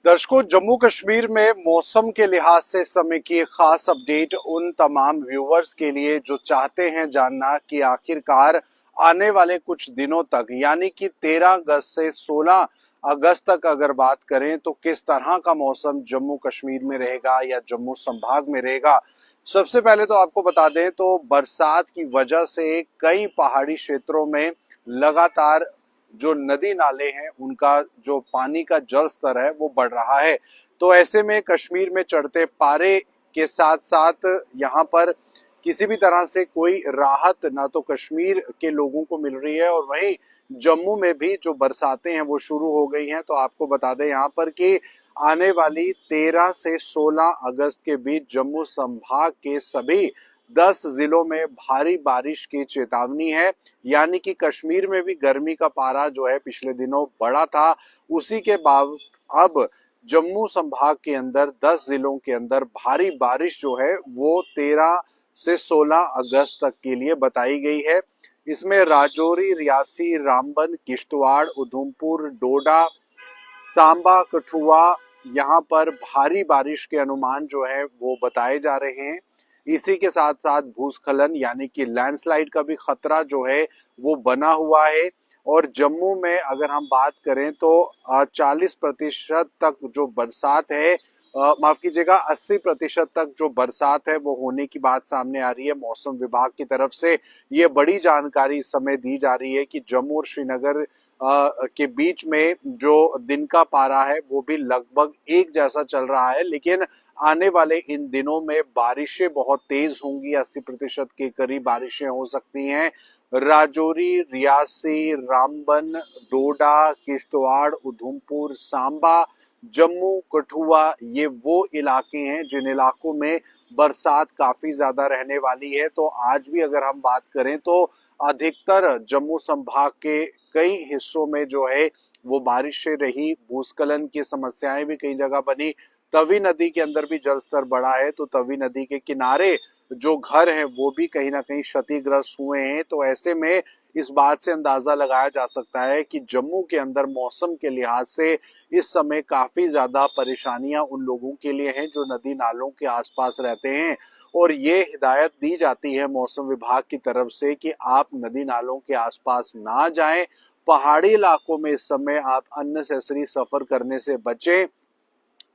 दर्शकों, जम्मू कश्मीर में मौसम के लिहाज से इस समय की खास अपडेट उन तमाम व्यूवर्स के लिए जो चाहते हैं जानना कि आखिरकार आने वाले कुछ दिनों तक यानी कि 13 अगस्त से 16 अगस्त तक अगर बात करें तो किस तरह का मौसम जम्मू कश्मीर में रहेगा या जम्मू संभाग में रहेगा। सबसे पहले तो आपको बता दें तो बरसात की वजह से कई पहाड़ी क्षेत्रों में लगातार जो नदी नाले हैं उनका जो पानी का जल स्तर है वो बढ़ रहा है। तो ऐसे में कश्मीर में चढ़ते पारे के साथ साथ यहाँ पर किसी भी तरह से कोई राहत ना तो कश्मीर के लोगों को मिल रही है और वहीं जम्मू में भी जो बरसातें हैं वो शुरू हो गई हैं। तो आपको बता दें यहाँ पर कि आने वाली 13 से 16 अगस्त के बीच जम्मू संभाग के सभी 10 जिलों में भारी बारिश की चेतावनी है। यानी कि कश्मीर में भी गर्मी का पारा जो है पिछले दिनों बढ़ा था, उसी के बाद अब जम्मू संभाग के अंदर 10 जिलों के अंदर भारी बारिश जो है वो 13 से 16 अगस्त तक के लिए बताई गई है। इसमें राजौरी, रियासी, रामबन, किश्तवाड़, उधमपुर, डोडा, सांबा, कठुआ यहाँ पर भारी बारिश के अनुमान जो है वो बताए जा रहे हैं। इसी के साथ साथ भूस्खलन यानी कि लैंडस्लाइड का भी खतरा जो है वो बना हुआ है। और जम्मू में अगर हम बात करें तो 40% तक जो बरसात है, माफ कीजिएगा 80% तक जो बरसात है वो होने की बात सामने आ रही है। मौसम विभाग की तरफ से ये बड़ी जानकारी इस समय दी जा रही है कि जम्मू और श्रीनगर के बीच में जो दिन का पारा है वो भी लगभग एक जैसा चल रहा है। लेकिन आने वाले इन दिनों में बारिशें बहुत तेज होंगी, 80% के करीब बारिशें हो सकती हैं। राजौरी, रियासी, रामबन, डोडा, किश्तवाड़, उधमपुर, सांबा, जम्मू, कठुआ ये वो इलाके हैं जिन इलाकों में बरसात काफी ज्यादा रहने वाली है। तो आज भी अगर हम बात करें तो अधिकतर जम्मू संभाग के कई हिस्सों में जो है वो बारिशें रही, भूस्खलन की समस्याएं भी कई जगह बनी। तवी नदी के अंदर भी जल स्तर बढ़ा है, तो तवी नदी के किनारे जो घर हैं वो भी कहीं ना कहीं क्षतिग्रस्त हुए हैं। तो ऐसे में इस बात से अंदाजा लगाया जा सकता है कि जम्मू के अंदर मौसम के लिहाज से इस समय काफी ज्यादा परेशानियां उन लोगों के लिए हैं जो नदी नालों के आसपास रहते हैं। और ये हिदायत दी जाती है मौसम विभाग की तरफ से कि आप नदी नालों के आसपास ना जाएं। पहाड़ी इलाकों में इस समय आप अननेसेसरी सफर करने से बचें।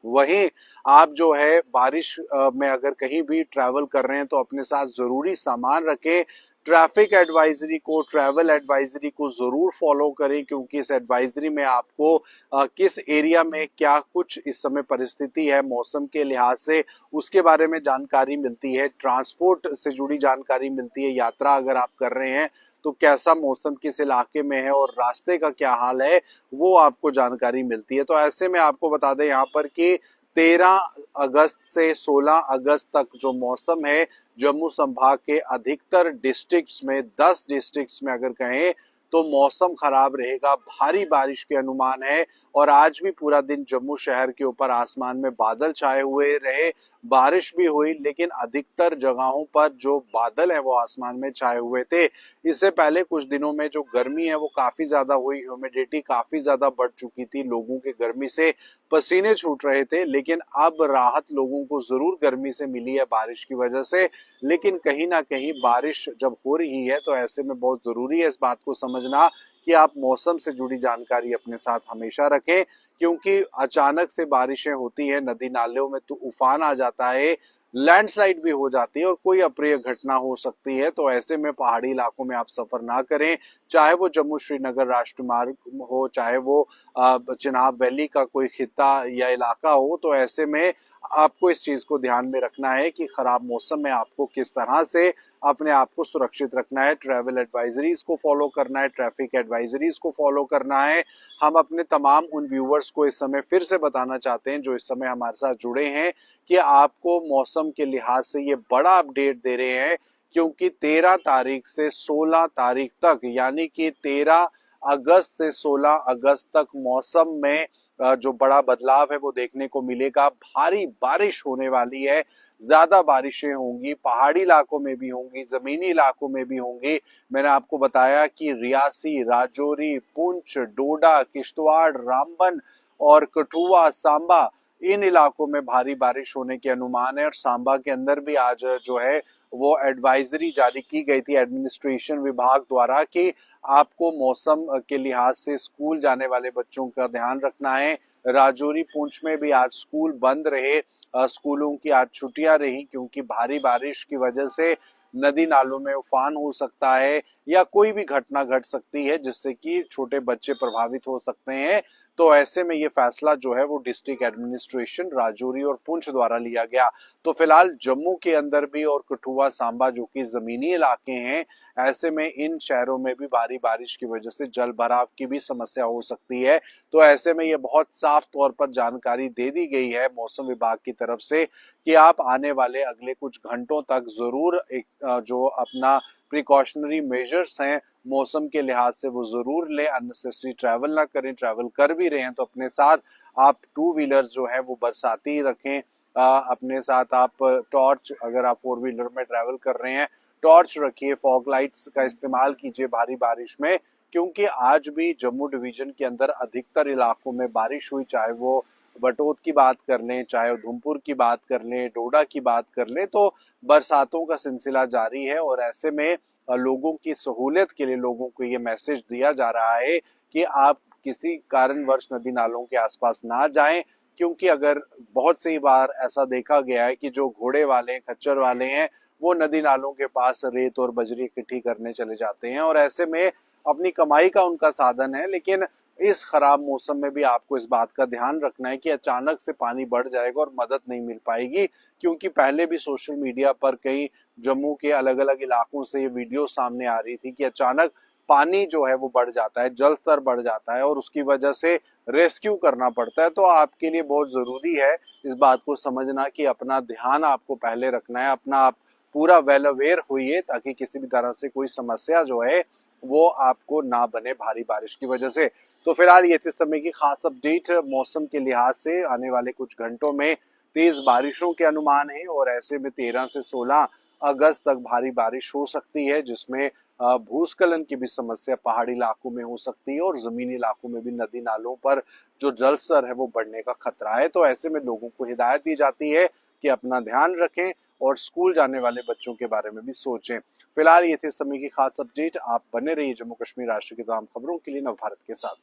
वहीं आप जो है बारिश में अगर कहीं भी ट्रैवल कर रहे हैं तो अपने साथ जरूरी सामान रखें। ट्रैफिक एडवाइजरी को, ट्रैवल एडवाइजरी को जरूर फॉलो करें, क्योंकि इस एडवाइजरी में आपको किस एरिया में क्या कुछ इस समय परिस्थिति है मौसम के लिहाज से उसके बारे में जानकारी मिलती है। ट्रांसपोर्ट से जुड़ी जानकारी मिलती है, यात्रा अगर आप कर रहे हैं तो कैसा मौसम किस इलाके में है और रास्ते का क्या हाल है वो आपको जानकारी मिलती है। तो ऐसे में आपको बता दें यहाँ पर कि 13 अगस्त से 16 अगस्त तक जो मौसम है जम्मू संभाग के अधिकतर डिस्ट्रिक्ट्स में, 10 डिस्ट्रिक्ट्स में अगर कहें तो मौसम खराब रहेगा, भारी बारिश के अनुमान है। और आज भी पूरा दिन जम्मू शहर के ऊपर आसमान में बादल छाए हुए रहे, बारिश भी हुई, लेकिन अधिकतर जगहों पर जो बादल है वो आसमान में छाए हुए थे। इससे पहले कुछ दिनों में जो गर्मी है वो काफी ज्यादा हुई, ह्यूमिडिटी काफी ज्यादा बढ़ चुकी थी, लोगों के गर्मी से पसीने छूट रहे थे। लेकिन अब राहत लोगों को जरूर गर्मी से मिली है बारिश की वजह से। लेकिन कहीं ना कहीं बारिश जब हो रही है तो ऐसे में बहुत जरूरी है इस बात को समझना कि आप मौसम से जुड़ी जानकारी अपने साथ हमेशा रखें, क्योंकि अचानक से बारिशें होती है, नदी नालों में तो उफान आ जाता है, लैंडस्लाइड भी हो जाती है और कोई अप्रिय घटना हो सकती है। तो ऐसे में पहाड़ी इलाकों में आप सफर ना करें, चाहे वो जम्मू श्रीनगर राष्ट्रीय मार्ग हो, चाहे वो चिनाब वैली का कोई खिता या इलाका हो। तो ऐसे में आपको इस चीज को ध्यान में रखना है कि खराब मौसम में आपको किस तरह से अपने आप को सुरक्षित रखना है। ट्रैवल एडवाइजरीज को फॉलो करना है, ट्रैफिक एडवाइजरीज को फॉलो करना है। हम अपने तमाम उन व्यूवर्स को इस समय फिर से बताना चाहते हैं जो इस समय हमारे साथ जुड़े हैं कि आपको मौसम के लिहाज से ये बड़ा अपडेट दे रहे हैं, क्योंकि 13 तारीख से 16 तारीख तक यानी कि 13 अगस्त से 16 अगस्त तक मौसम में जो बड़ा बदलाव है वो देखने को मिलेगा। भारी बारिश होने वाली है, ज्यादा बारिशें होंगी, पहाड़ी इलाकों में भी होंगी, जमीनी इलाकों में भी होंगी। मैंने आपको बताया कि रियासी, राजौरी, पुंछ, डोडा, किश्तवाड़, रामबन और कठुआ, सांबा इन इलाकों में भारी बारिश होने के अनुमान है। और सांबा के अंदर भी आज जो है वो एडवाइजरी जारी की गई थी एडमिनिस्ट्रेशन विभाग द्वारा कि आपको मौसम के लिहाज से स्कूल जाने वाले बच्चों का ध्यान रखना है। राजौरी, पुंछ में भी आज स्कूल बंद रहे। स्कूलों की आज छुट्टियां रही क्योंकि भारी बारिश की वजह से नदी नालों में उफान हो सकता है या कोई भी घटना घट सकती है जिससे कि छोटे बच्चे प्रभावित हो सकते हैं। तो ऐसे में ये फैसला जो है वो डिस्ट्रिक्ट एडमिनिस्ट्रेशन राजौरी और पुंछ द्वारा लिया गया। तो फिलहाल जम्मू के अंदर भी और कठुआ, सांबा जो कि जमीनी इलाके हैं, ऐसे में इन शहरों में भी भारी बारिश की वजह से जल भराव की भी समस्या हो सकती है। तो ऐसे में ये बहुत साफ तौर पर जानकारी दे दी गई है मौसम विभाग की तरफ से कि आप आने वाले अगले कुछ घंटों तक जरूर एक जो अपना प्रिकॉशनरी मेजर्स हैं मौसम के लिहाज से वो जरूर लें। अननेसेसरी ट्रैवल ना करें, ट्रैवल कर भी रहे हैं तो अपने साथ आप टू व्हीलर्स जो है वो बरसाती ही रखें। अपने साथ आप टॉर्च, अगर आप फोर व्हीलर में ट्रैवल कर रहे हैं टॉर्च रखिए, फॉग लाइट्स का इस्तेमाल कीजिए भारी बारिश में, क्योंकि आज भी जम्मू डिवीजन के अंदर अधिकतर इलाकों में बारिश हुई, चाहे वो बटोत की बात कर लें, चाहे उधमपुर की बात कर लें, डोडा की बात कर लें, तो बरसातों का सिलसिला जारी है। और ऐसे में लोगों की सहूलियत के लिए लोगों को ये मैसेज दिया जा रहा है कि आप किसी कारणवश नदी नालों के आसपास ना जाएं, क्योंकि अगर बहुत सी बार ऐसा देखा गया है कि जो घोड़े वाले, खच्चर वाले हैं, वो नदी नालों के पास रेत और बजरी इकट्ठी करने चले जाते हैं और ऐसे में अपनी कमाई का उनका साधन है। लेकिन इस खराब मौसम में भी आपको इस बात का ध्यान रखना है कि अचानक से पानी बढ़ जाएगा और मदद नहीं मिल पाएगी, क्योंकि पहले भी सोशल मीडिया पर कई जम्मू के अलग अलग इलाकों से ये वीडियो सामने आ रही थी कि अचानक पानी जो है वो बढ़ जाता है, जल स्तर बढ़ जाता है और उसकी वजह से रेस्क्यू करना पड़ता है। तो आपके लिए बहुत जरूरी है इस बात को समझना कि अपना ध्यान आपको पहले रखना है, अपना आप पूरा वेल अवेयर होइए ताकि किसी भी तरह से कोई समस्या जो है वो आपको ना बने भारी बारिश की वजह से। तो फिलहाल ये थी समय की खास अपडेट मौसम के लिहाज से। आने वाले कुछ घंटों में तेज बारिशों के अनुमान है और ऐसे में 13 से 16 अगस्त तक भारी बारिश हो सकती है, जिसमें भूस्खलन की भी समस्या पहाड़ी इलाकों में हो सकती है और जमीनी इलाकों में भी नदी नालों पर जो जल स्तर है वो बढ़ने का खतरा है। तो ऐसे में लोगों को हिदायत दी जाती है कि अपना ध्यान रखें और स्कूल जाने वाले बच्चों के बारे में भी सोचें। फिलहाल ये थे समय की खास अपडेट। आप बने रहिए जम्मू कश्मीर राष्ट्र की तमाम खबरों के लिए नवभारत के साथ।